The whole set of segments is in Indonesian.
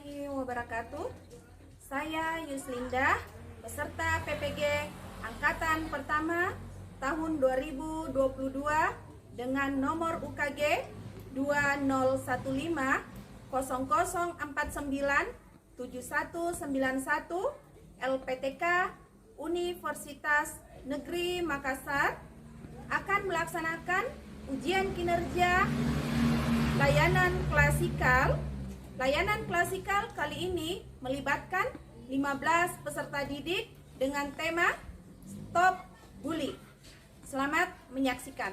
warahmatullahi wabarakatuh. Saya Yuslinda, peserta PPG Angkatan Pertama tahun 2022 dengan nomor UKG 201500497191 LPTK Universitas Negeri Makassar akan melaksanakan ujian kinerja layanan klasikal. Layanan klasikal kali ini melibatkan 15 peserta didik dengan tema Stop Bully. Selamat menyaksikan.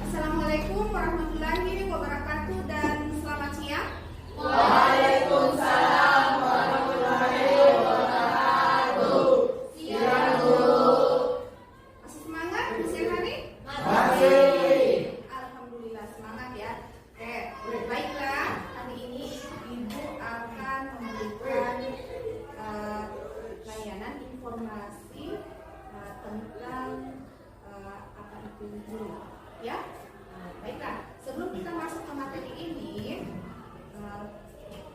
Assalamualaikum warahmatullahi wabarakatuh dan selamat siang. Waalaikumsalam warahmatullahi wabarakatuh. Siang Bu. Masih semangat di siang hari? Masih. Alhamdulillah semangat ya. Baiklah, hari ini Ibu akan memberikan layanan informasi tentang apa itu bully, ya. Baiklah, sebelum kita masuk ke materi ini,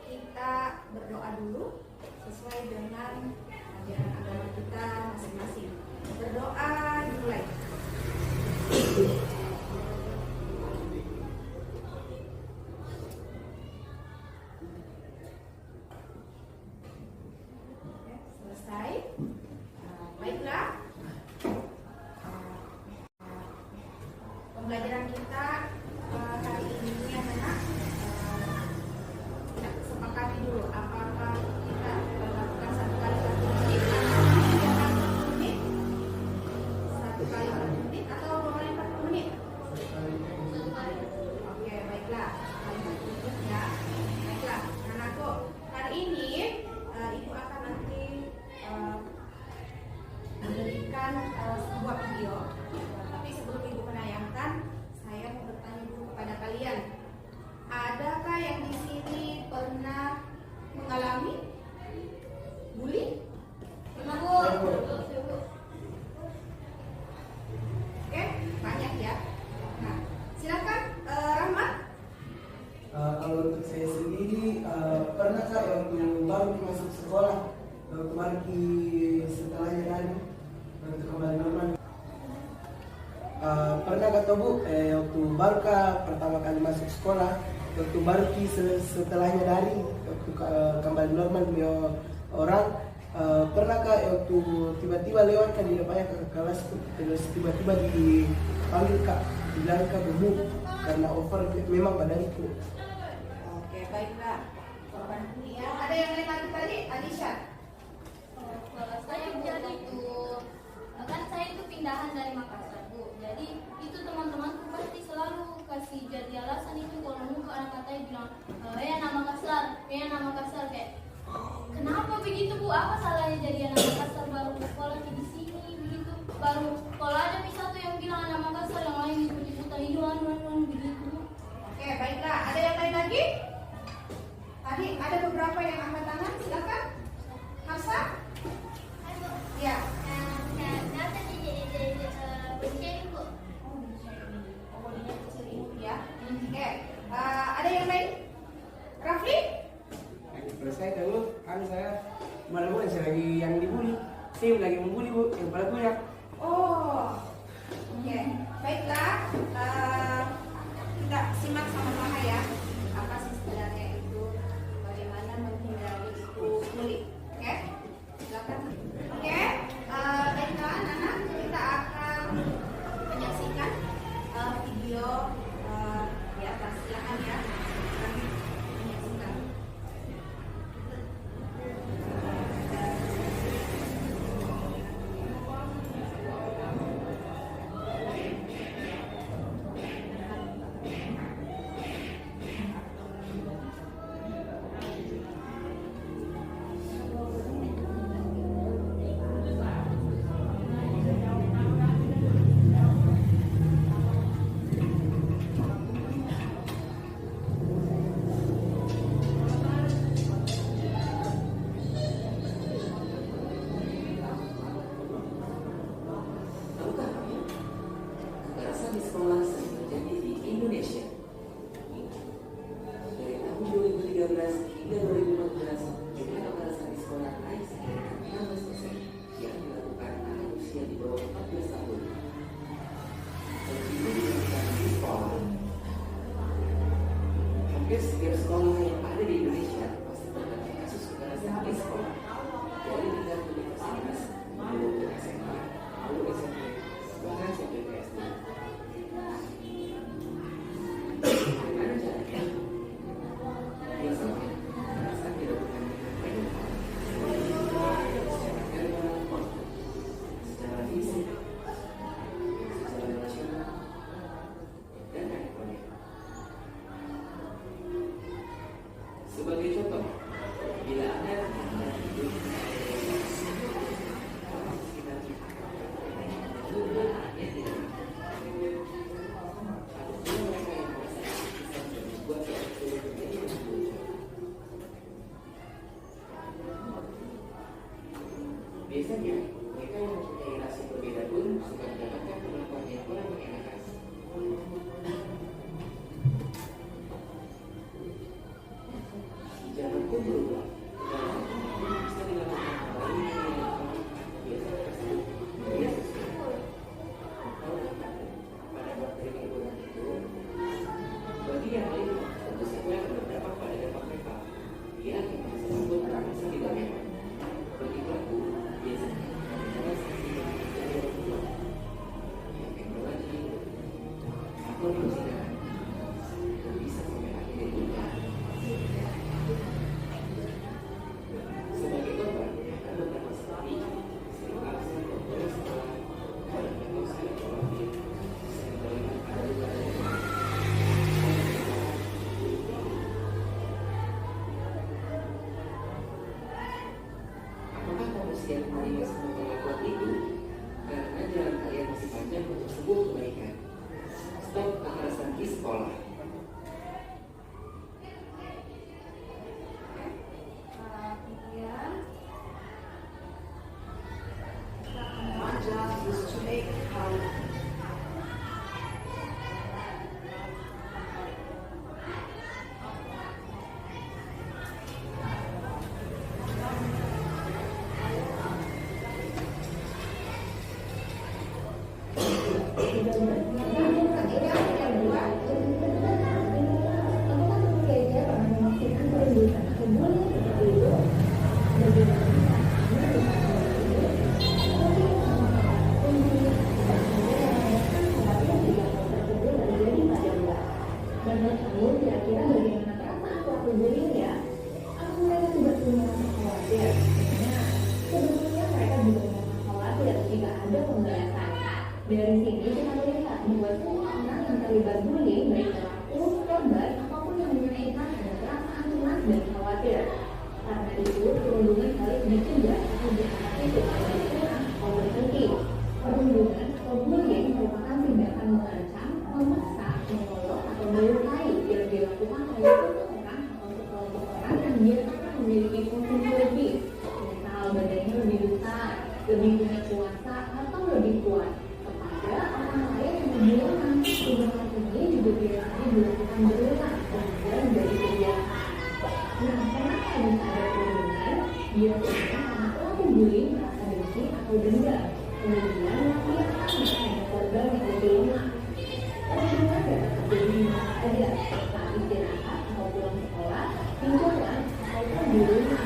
kita berdoa dulu sesuai dengan ajaran agama kita masing-masing. Berdoa dimulai. Oke, selesai. Baiklah. Pembelajaran kita hari ini adalah sepakati dulu apakah kita lakukan satu kali 1 menit atau 2 kali 40 menit. Oke, baiklah, kali 40 menit ya. Baiklah, anakku, hari ini Ibu akan nanti memberikan sebuah video. Tapi sebelum Ibu menayangkan, saya mau bertanya dulu kepada kalian. Adakah yang di sini pernah mengalami bully? Pernah, Bu? Oke, banyak ya. Nah, silakan Rahmat. Kalau untuk saya sendiri, pernah Kak waktu baru masuk sekolah, waktu setelahnya dari waktu kembali normal. Pernah kata Bu, waktu baru pertama kali masuk sekolah, waktu baru setelahnya dari waktu kembali normal beliau orang, pernah waktu tiba-tiba lewat di depannya ke kelas, terus tiba-tiba dipanggil Kak, bilang Kak gemuk karena over memang badanku. Oke, baiklah. Korban bully ya. Ada yang lain lagi tadi? Adisha. Saya jadi itu kan saya itu pindahan dari Makassar Bu, jadi itu teman-temanku pasti selalu kasih jadi alasan itu kalau muka anak katanya bilang nama Makassar kayak kenapa begitu Bu, apa salahnya jadi anak Makassar baru sekolah di sini begitu? Baru kalau ada misal tuh yang bilang anak Makassar yang lain ikut-ikutan itu anu begitu. Oke, baiklah. Ada yang lain lagi? Tadi ada beberapa yang angkat tangan. Silakan. Hafsa? Ya. Ya. Oke. Ada yang lain? Rafli? Kalau saya dulu, saya malah bukan saya lagi yang dibully. Saya lagi membuli bu, yang kepala kuliah. Oh. Oke. Baiklah. Kita simak sama-sama ya. Apa sih sebenarnya itu? Bagaimana menghindari itu bully? Oke? Silakan. Oke. Baiklah anak-anak, kita akan menyaksikan video di atas. Silakan ya. Menyaksikan. Tahukah kamu, kekerasan di sekolah sering terjadi di Indonesia. Dari tahun 2013 hingga 2014, jumlah kekerasan di sekolah naik sekitar 16% yang dilakukan anak usia di bawah 14 tahun. Hal itu dilakukan di sekolah. Hampir setiap sekolah yang ada di Indonesia pasti terdapat kasus kekerasan di sekolah. Dari tingkat universitas, lalu ke SMA, lalu SMP, bahkan sampai ke SD. Bagaimana caranya? Biasanya, kekerasan dilakukan dengan banyak hal. Secara verbal, secara fisik, secara emosional, dan elektronik. Sebagai contoh, bila Anda mengalami hidup orang sekitar kita, hubungan anaknya tidak atau pula mereka yang merasa terpisah dan membuat sesuatu menjadi lucu. Biasanya, mereka yang mempunyai rasa berbeda pun suka mendapatkan perlakuan yang kurang mengenakan. Zaman pun berubah. Kekerasan bisa dilakukan melalui media elektronik, biasa tersebut media sosial. Tahu pada waktu liburan itu, bagi yang lain tentu saja akan berdampak pada dampak mereka. Dia akan merasa takut dan merasa tidak nyaman. Bagi pelaku, biasanya adalah sanksi dari orang tua, teknologi, atau persidangan, dan bisa sampai akhirnya juga. Sebagai korban, akan beberapa sekali sering absen dari sekolah, pada metode psikologi, sering terlihat ada luka dari apakah kamu siap menerima semua perlakuan itu? Karena jalan kalian masih panjang untuk sebuah kebaikan. Stop kekerasan di sekolah. Kemudian kita akan belajar to make how ketiga yang kedua Menurut kamu kira-kira bagaimana perasaan pelaku bullying ya? Apa mereka tidak punya rasa khawatir? Sebetulnya mereka juga merasa khawatir jika ada pembahasan. Dari sini kita melihat bahwa semua orang yang terlibat bullying, baik pelaku, korban, apapun yang menyelesaikan ada perasaan cemas dan khawatir. Karena itu, perundungan harus dicegah atau diatasi supaya berkurang atau berhenti. Perundungan atau bullying merupakan tindakan mengancam, memaksa, menolong, atau melukai yang dilakukan oleh seseorang atau sekelompok orang yang biasanya memiliki posisi lebih, misal badannya lebih besar, lebih punya kuasa, atau lebih kuat, kepada orang lain yang lebih lemah. Tindakan ini juga biasanya dilakukan berulang sehingga menjadi kebiasaan. Nah, kenapa bisa ada perundungan? Biasanya karena pelaku bullying merasa benci atau dendam, kemudian melampiaskan kepada korban yang lebih lemah. Perundungan dapat terjadi di mana saja, saat istirahat atau pulang sekolah, pinjaman, ataupun di rumah.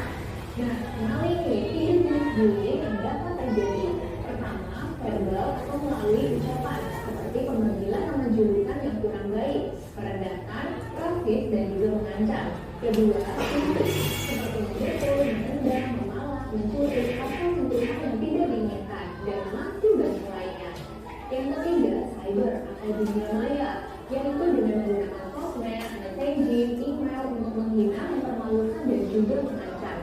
Nah, kenali nih jenis bullying yang dapat terjadi. Pertama, verbal atau melalui ucapan, seperti pemanggilan nama julukan yang kurang baik, merendahkan, rasis, dan juga mengancam. Kedua, fisik, seperti memukul, menendang, memalak, mencuri, atau sentuhan yang tidak diinginkan, dan masih banyak lainnya. Yang ketiga, cyber atau dunia maya, yaitu dengan menggunakan sosmed, messaging, email untuk menghina, mempermalukan, dan juga mengancam.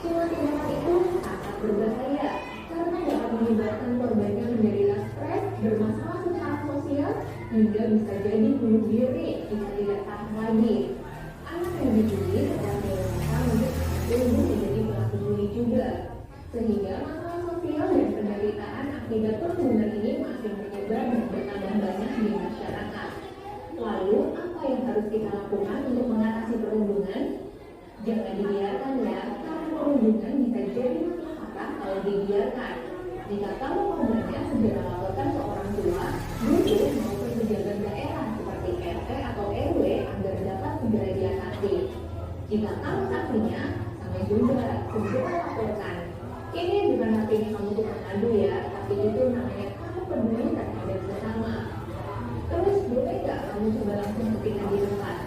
Semua tindakan itu sangat berbahaya karena dapat menyebabkan korbannya menjadi stres, bermasalah secara sosial, hingga bisa jadi bunuh diri jika tidak tahan lagi. Anak yang dibully sedang dewasa untuk tumbuh menjadi pelaku bully juga, sehingga masalah sosial dan penderitaan akibat perundungan ini makin menyebar dan bertambah banyak di masyarakat. Lalu, apa yang harus kita lakukan untuk mengatasi perundungan? Jangan dibiarkan ya, karena perundungan bisa jadi makin parah kalau dibiarkan. Jika kamu korbannya, segera laporkan ke orang tua, guru, maupun pejabat daerah seperti RT atau RW agar dapat segera diatasi. Jika kamu saksinya, sama juga segera laporkan. Ini bukan artinya kamu tukang ngadu ya, tapi itu namanya kamu peduli terhadap sesama. Terus boleh nggak kamu coba langsung ketika di tempat?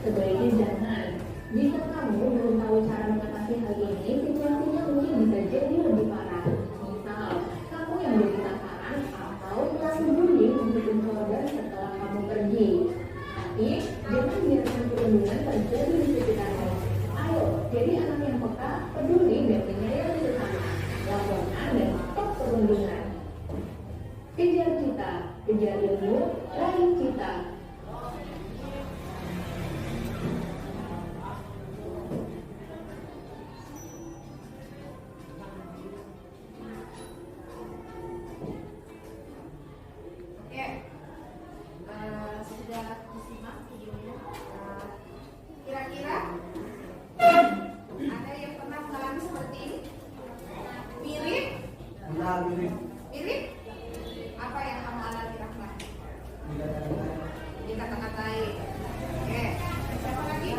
Sebaiknya jangan. Jika kamu belum tahu cara mengatasi hal ini, situasinya mungkin bisa jadi lebih parah. Misal, kamu yang menjadi sasaran atau pelaku bullying menghukum korban setelah kamu pergi. Tapi, jangan biarkan perundungan terjadi di sekitarmu. Ayo, jadi anak yang peka, peduli, dan menyayangi sesama. Laporkan dan stop perundungan. Kejar cita, kejar ilmu, raih cita. Sudah disimak videonya. Kira-kira ada yang pernah mengalami seperti ini? Mirip? Benar, mirip. Mirip? Apa yang kamu alami, Rahmat? Dikata-katain. Oke, siapa lagi?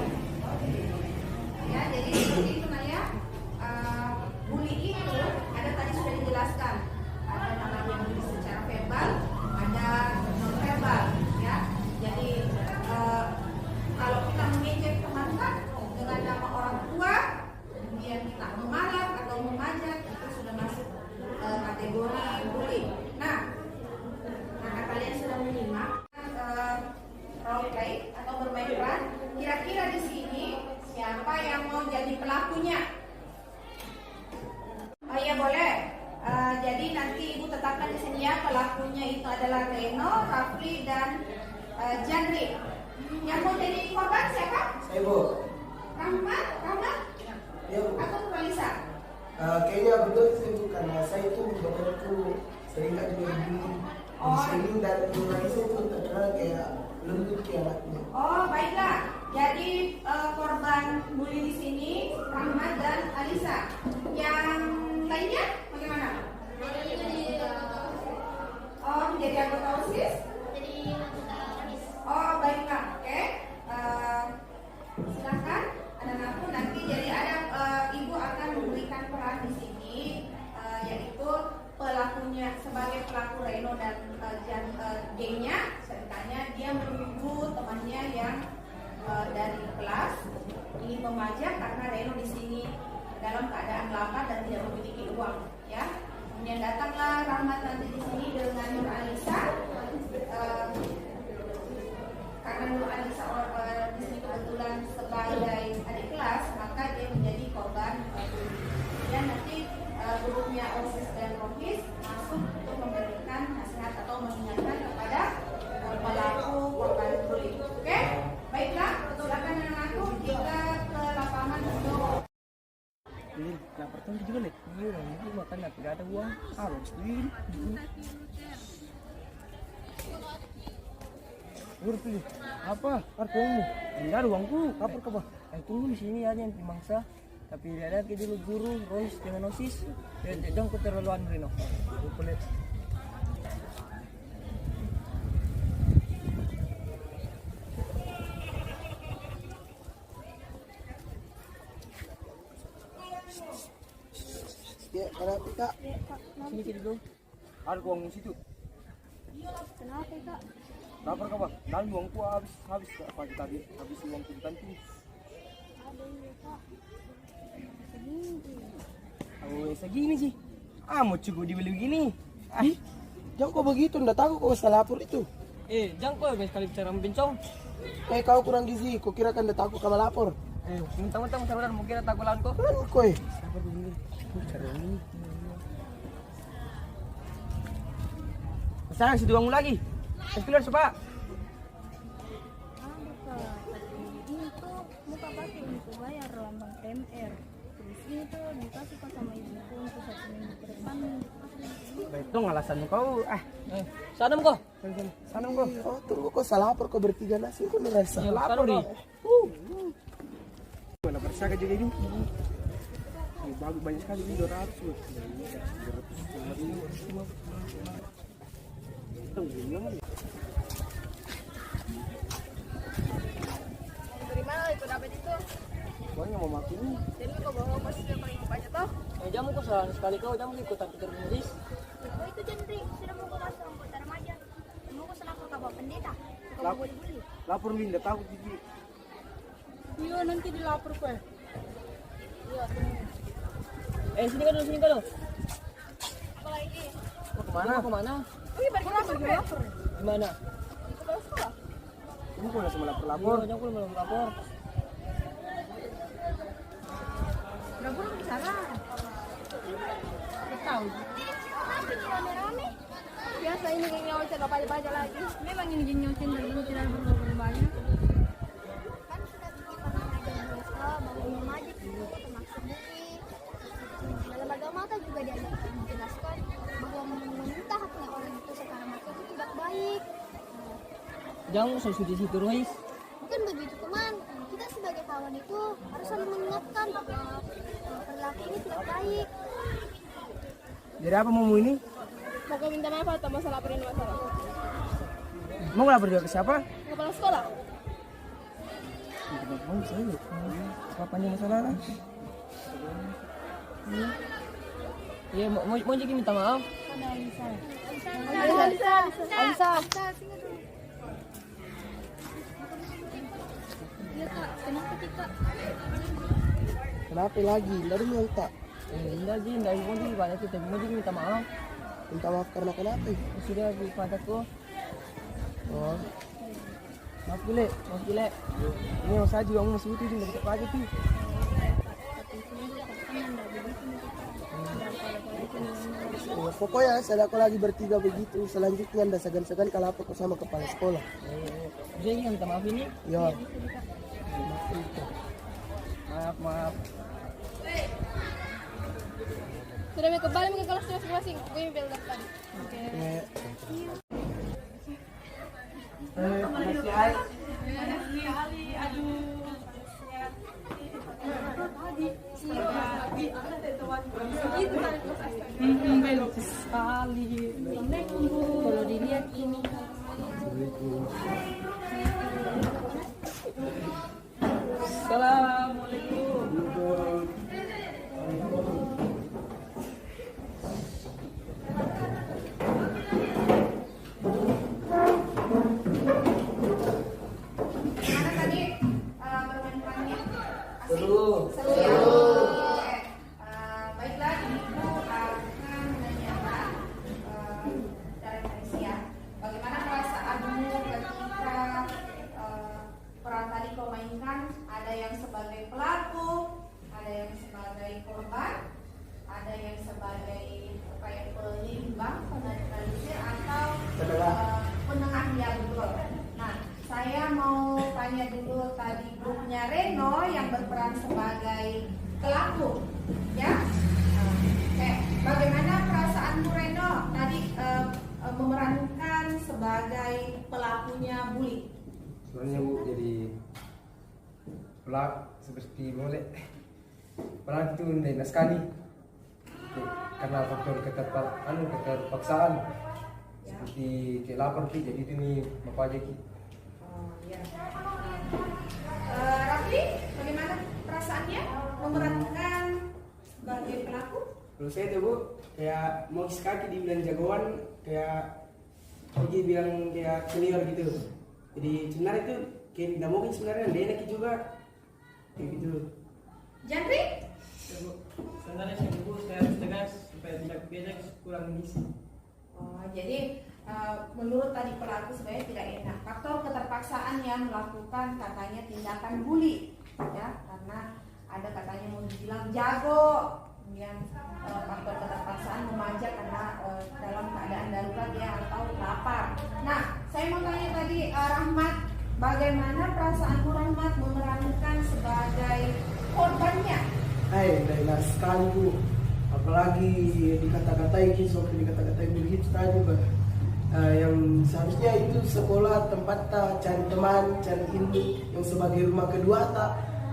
Ya, jadi seperti itu Naya. Bullying itu ada tadi sudah dijelaskan. Ada namanya bully secara verbal, ada non verbal, ya. Jadi kalau kita mengejek teman kan dengan nama orang tua, kemudian kita memalak atau memajak, itu sudah masuk kategori bullying. Nah, karena kalian sudah menyimak role play atau bermain peran, kira-kira di sini siapa yang mau jadi pelakunya? Oh iya boleh. Jadi nanti ibu tetapkan di sini ya, pelakunya itu adalah Reno, Rafli, dan Jandri. Yang mau jadi korban siapa? Saya, Bu. Rahmat? Ya, Bu. Atau Kalisa? Kayaknya betul sih, Bu, karena saya itu betul sering kan juga sering dan Indonesia itu terkenal kayak lembut kayak anaknya. Oh baiklah. Jadi korban bully di sini Rahmat dan Alisa. Yang lainnya bagaimana? Oh menjadi anggota OSIS? Oh baiklah. Oke. Silakan anak-anakku nanti jadi ada ibu akan memberikan peran di sini yaitu pelakunya sebagai pelaku Reno dan gengnya, ceritanya dia menunggu temannya yang dari kelas ingin memajak karena Reno di sini dalam keadaan lapar dan tidak memiliki uang, ya. Kemudian datanglah Rahmat nanti di sini dengan Nur Alisa. Karena Nur Alisa di sini kebetulan sebagai adik kelas, maka dia menjadi korban mau makan tapi gak ada uang. Harus beli. Urus dulu. Apa? Kartumu? Enggak ada uangku. Kapur ke bawah. Tunggu di sini aja yang mangsa. Tapi ada ke dulu guru, Rois dengan OSIS. Jangan keterlaluan Rino. Kulit. Ya, kenapa Kak? Sini ke dulu. Ada uang di situ. Kenapa Kak? Lapar kau bang? Dan uangku habis pagi tadi. Habis uangku di kantin. Ada ini Kak. Oh, segini sih. Mau cukup dibeli begini. Jangan kau begitu, ndak tahu kau salah lapor itu. Jangan kau sekali bicara membencong. Kau kurang gizi, kau kira kan ndak tahu kau lapor. Mentang-mentang saudara mau kira takut lawan kau. Kan kau Sabar dulu. Cara ini. Sekarang situ uangmu lagi. Keluar coba. Ini tuh muka pakai untuk bayar lambang TMR. Terus ini tuh dikasih kok sama ibuku untuk 1 minggu ke depan. Baik dong alasanmu kau. Sanam kau. Sanam kau. Oh, tunggu kau salah lapor kau bertiga nasi kau ngerasa. Lapor nih. Mana bersaga juga ini. Bagus banyak sekali ini 200. Dari mana itu dapat itu? Pokoknya mau makin. Jadi kau bawa pasti yang paling banyak toh? Jamu kok salah sekali kau jamu ikutan Peter Nulis. Oh itu Jendrik, sudah mau ke masuk anggota remaja. Mau ke sana ke Bapak Pendeta. Kau mau boleh-boleh. Lapor Linda tahu gigi. Iya nanti dilapor kue. Iya. Sini kan dulu, sini kan dulu. Apa lagi? Mau kemana? Mau kemana? Ini balik lapor kue. Gimana? Ke sekolah. Ini kau udah sama lapor. Jangan kau belum lapor. Dapur di sana. Tahu. Nanti rame-rame. Biasa ini kayak nyocen apa aja lagi. Memang ini nyocen dan belum tidak berapa banyak. Kan sudah pernah ngajar di sekolah bahwa remaja itu termasuk bukti. Dalam agama kan juga dijelaskan bahwa meminta haknya orang itu secara mati itu tidak baik. Jangan usah suci situ Rois. Bukan begitu teman. Kita sebagai kawan itu harus saling mengingatkan bahwa perilaku ini tidak baik. Jadi apa mau ini? Mau kau minta maaf atau masalah laporin masalah? Mau lapor juga ke siapa? Kepala sekolah. Mau saya. Kapan masalah lah? Iya, mau jadi minta maaf. Alisa. Iya kak, kenapa sih kak? Kenapa lagi? Dari yang tak Enggak sih, enggak mau jadi banyak kita mau jadi minta maaf. minta maaf karena kenapa? Sudah padaku. Oh, Maaf gile. Ini yang saya juga mau suti juga kita pagi tuh. ya, pokoknya saya aku lagi bertiga begitu. Selanjutnya anda segan-segan kalau apa sama kepala sekolah. Jadi minta maaf ini. Ya, Maaf. Sudah mau kembali ke kelas masing-masing. Gue yang bilang tadi. Oke. Kalau dilihat ini. Assalamualaikum. Mana tadi bermain-mainnya? Seru. Seru ya? Oke. Baiklah, Ibu akan menanyakan dari Malaysia. Bagaimana perasaanmu ketika peran tadi kau mainkan? Ada yang sebagai pelaku, ada yang sebagai korban, ada yang sebagai kayak penyeimbang, penetralisir atau penengah ya betul. Nah, saya mau tanya dulu tadi grupnya Reno yang berperan sebagai pelaku, ya. Oke, sebenarnya Bu, jadi pelak seperti boleh pelak itu tidak sekali karena faktor keterpaksaan seperti kayak lapar Ki, jadi itu nih bapak aja Ki. Oh ya. Rafli, bagaimana perasaannya memerankan sebagai pelaku? Kalau saya tuh Bu, kayak mau kaki dibilang jagoan, kayak Oji bilang kayak senior gitu. Jadi sebenarnya itu kayak tidak mungkin sebenarnya, dia enak juga kayak gitu. Jandri? Ya, Bu. Sebenarnya sih Bu, saya harus tegas supaya tidak bebek kurang ngisi. Oh, jadi menurut tadi pelaku sebenarnya tidak enak. Faktor keterpaksaan yang melakukan katanya tindakan bully, ya, karena ada katanya mau dibilang jago, kemudian faktor keterpaksaan memajak karena dalam keadaan darurat ya atau lapar. Nah, saya mau tanya tadi Rahmat, bagaimana perasaanmu Rahmat memerankan sebagai korbannya? Enak sekali Bu, apalagi dikata-katai sampai dikata-katai begitu tadi Pak. Yang seharusnya itu sekolah tempat cari teman, cari ilmu yang sebagai rumah kedua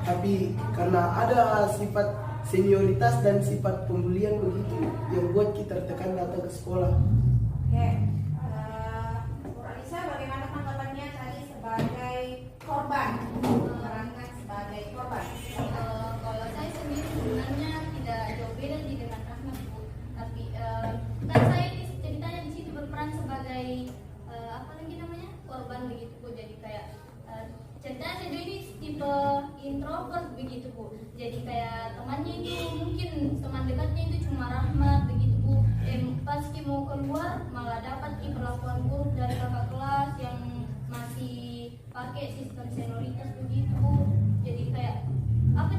tapi karena ada sifat senioritas dan sifat pembulian begitu yang buat kita tertekan datang ke sekolah. Oke, Bu Alisa, bagaimana tanggapannya tadi sebagai korban, memerankan sebagai korban? Kalau saya sendiri sebenarnya tidak jauh beda dengan Rahmat Bu, tapi kan saya ceritanya di situ berperan sebagai apa lagi namanya korban begitu Bu, jadi kayak ceritanya saya ini tipe introvert begitu Bu, jadi kayak temannya itu mungkin teman dekatnya itu cuma Rahmat begitu Bu. Pas mau keluar malah dapat perlakuan buruk dari kakak kelas yang masih pakai sistem senioritas begitu Bu. Jadi kayak apa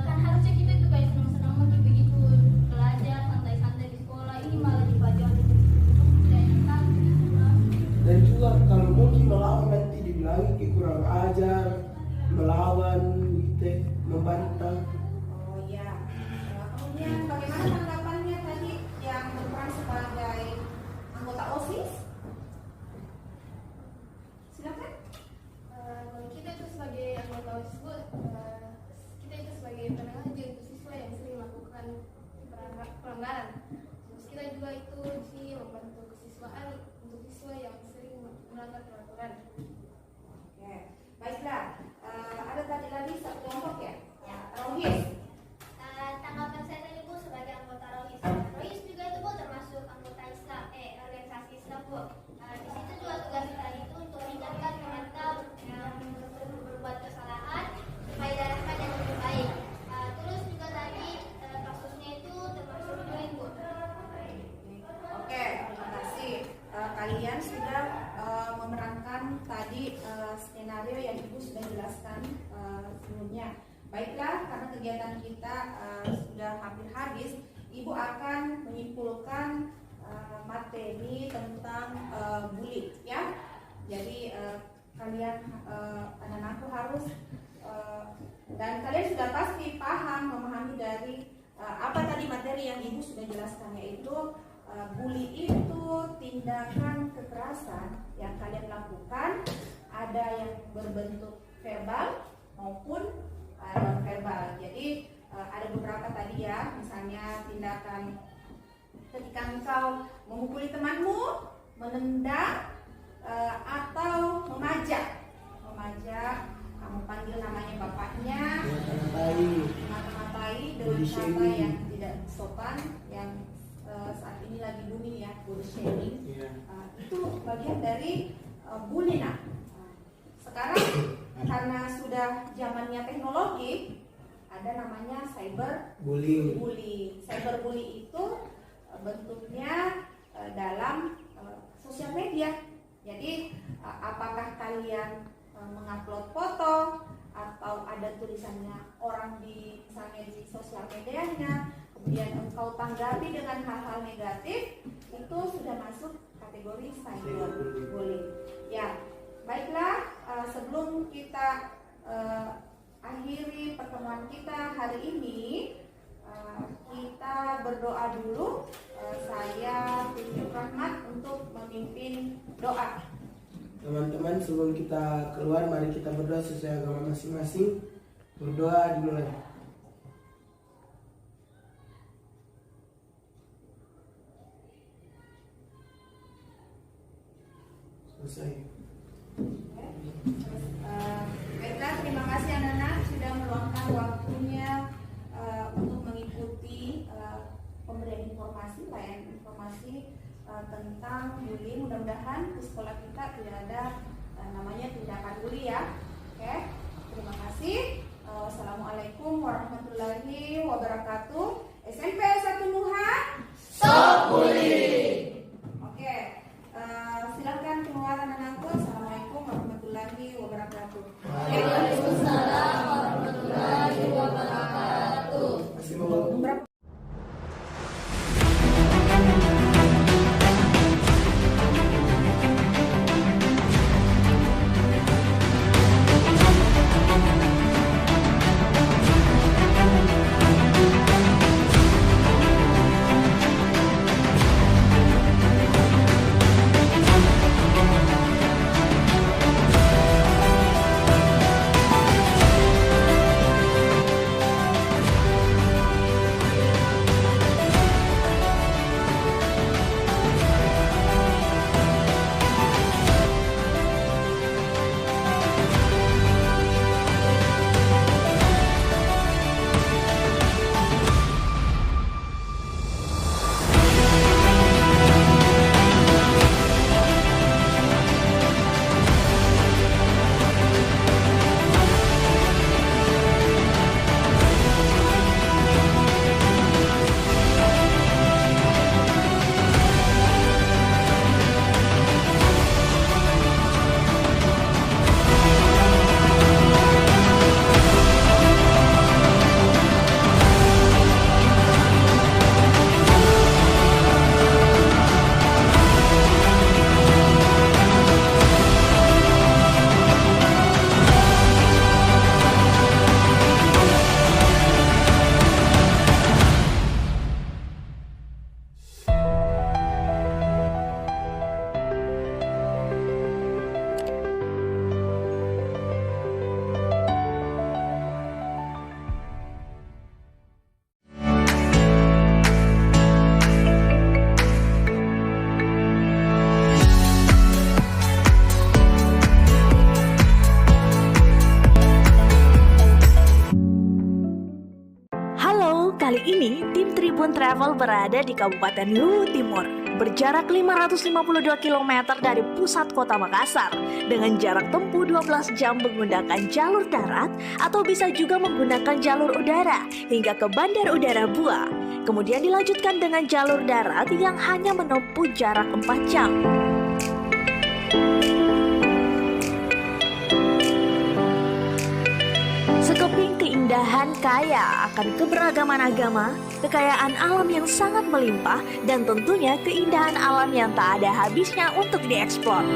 kan harusnya kita itu kayak senang-senang mungkin begitu belajar santai-santai di sekolah, ini malah dipelajari tidak enak begitu lah. Dan juga kalau mungkin melawan nanti dibilangi kayak kurang ajar, melawan gitu, membantah. Oh iya. Kemudian bagaimana tanggapannya tadi yang berperan sebagai anggota OSIS? Silakan. Kalau kita itu sebagai anggota OSIS Bu, kita itu sebagai penengah aja untuk siswa yang sering melakukan pelanggaran. Terus kita juga itu di sini membantu kesiswaan untuk siswa yang sering melanggar peraturan. Oke, baiklah. Ada tadi lagi satu kelompok ya? Rohis. Tanggapan saya tadi Bu sebagai anggota Rohis. Rohis juga itu Bu termasuk anggota Islam, organisasi Islam Bu. Di situ juga tugas kita itu untuk mengingatkan mereka yang berbuat kesalahan supaya diarahkan yang lebih baik. Terus juga tadi kasusnya itu termasuk bullying Bu. Oke, terima kasih. Kalian sudah memerankan tadi skenario yang Ibu sudah jelaskan sebelumnya. Baiklah, karena kegiatan kita sudah hampir habis, Ibu akan menyimpulkan materi tentang bullying, ya. Jadi kalian anak-anakku harus dan kalian sudah pasti paham memahami dari apa tadi materi yang Ibu sudah jelaskan, yaitu bully itu tindakan kekerasan yang kalian lakukan, ada yang berbentuk verbal maupun non verbal. Jadi ada beberapa tadi ya, misalnya tindakan ketika engkau memukuli temanmu, menendang atau memajak, kamu panggil namanya bapaknya, mata-matai dengan kata yang tidak sopan, yang saat ini lagi booming ya, body shaming. Itu bagian dari bullying. Sekarang karena sudah zamannya teknologi, ada namanya cyberbullying. Cyberbullying itu bentuknya dalam sosial media. Jadi apakah kalian mengupload foto atau ada tulisannya orang di misalnya di sosial medianya, kemudian engkau tanggapi dengan hal-hal negatif, itu sudah masuk kategori cyberbullying. Ya. Baiklah, sebelum kita akhiri pertemuan kita hari ini, kita berdoa dulu. Saya tunjuk Rahmat untuk memimpin doa. Teman-teman, sebelum kita keluar, mari kita berdoa sesuai agama masing-masing. Berdoa dimulai. Selesai. Baiklah, terima kasih anak-anak sudah meluangkan waktunya untuk mengikuti pemberian informasi, layanan informasi tentang bullying. Mudah-mudahan di sekolah kita tidak ada namanya tindakan bully ya. Oke, terima kasih. Wassalamualaikum warahmatullahi wabarakatuh. SMP 1 Nuha. Stop bullying. Oke, silakan keluar anak-anakku. Assalamualaikum warahmatullahi wabarakatuh. Waalaikumsalam warahmatullahi wabarakatuh. Masih mau Kali ini, tim Tribun Travel berada di Kabupaten Luwu Timur, berjarak 552 km dari pusat kota Makassar, dengan jarak tempuh 12 jam menggunakan jalur darat atau bisa juga menggunakan jalur udara hingga ke Bandar Udara Bua. Kemudian dilanjutkan dengan jalur darat yang hanya menempuh jarak 4 jam. Sekeping keindahan kaya akan keberagaman agama, kekayaan alam yang sangat melimpah, dan tentunya keindahan alam yang tak ada habisnya untuk dieksplor.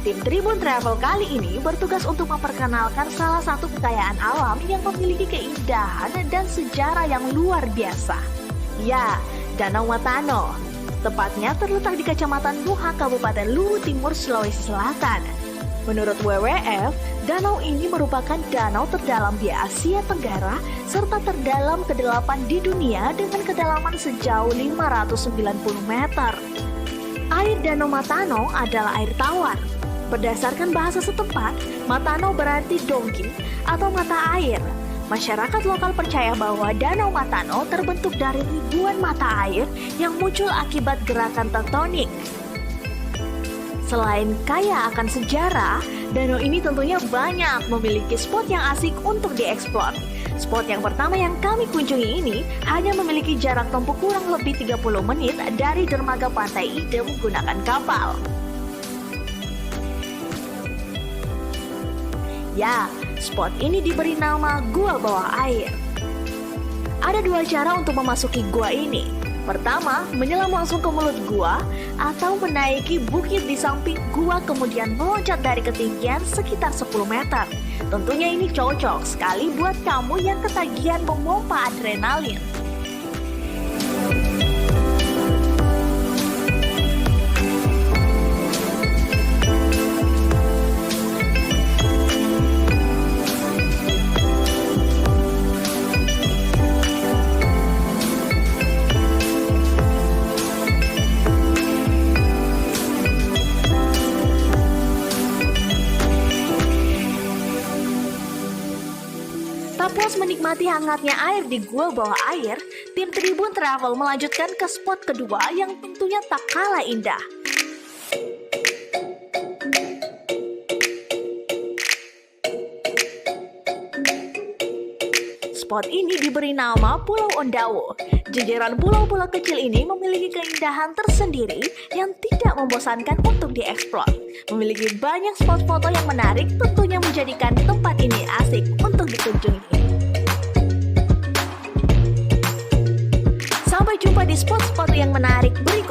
Tim Tribun Travel kali ini bertugas untuk memperkenalkan salah satu kekayaan alam yang memiliki keindahan dan sejarah yang luar biasa. Ya, Danau Matano. Tepatnya terletak di Kecamatan Nuha, Kabupaten Luwu Timur, Sulawesi Selatan. Menurut WWF, danau ini merupakan danau terdalam di Asia Tenggara serta terdalam ke-8 di dunia dengan kedalaman sejauh 590 meter. Air Danau Matano adalah air tawar. Berdasarkan bahasa setempat, Matano berarti dongki atau mata air. Masyarakat lokal percaya bahwa Danau Matano terbentuk dari ribuan mata air yang muncul akibat gerakan tektonik. Selain kaya akan sejarah, danau ini tentunya banyak memiliki spot yang asik untuk dieksplor. Spot yang pertama yang kami kunjungi ini hanya memiliki jarak tempuh kurang lebih 30 menit dari dermaga Pantai Ide menggunakan kapal. Ya, spot ini diberi nama Gua Bawah Air. Ada dua cara untuk memasuki gua ini. Pertama, menyelam langsung ke mulut gua atau menaiki bukit di samping gua kemudian meloncat dari ketinggian sekitar 10 meter. Tentunya ini cocok sekali buat kamu yang ketagihan memompa adrenalin. Tak puas menikmati hangatnya air di gua bawah air, tim Tribun Travel melanjutkan ke spot kedua yang tentunya tak kalah indah. Spot ini diberi nama Pulau Ondawo. Jajaran pulau-pulau kecil ini memiliki keindahan tersendiri yang tidak membosankan untuk dieksplor. Memiliki banyak spot foto yang menarik, tentunya menjadikan tempat ini asik untuk dikunjungi. Sampai jumpa di spot-spot yang menarik berikutnya.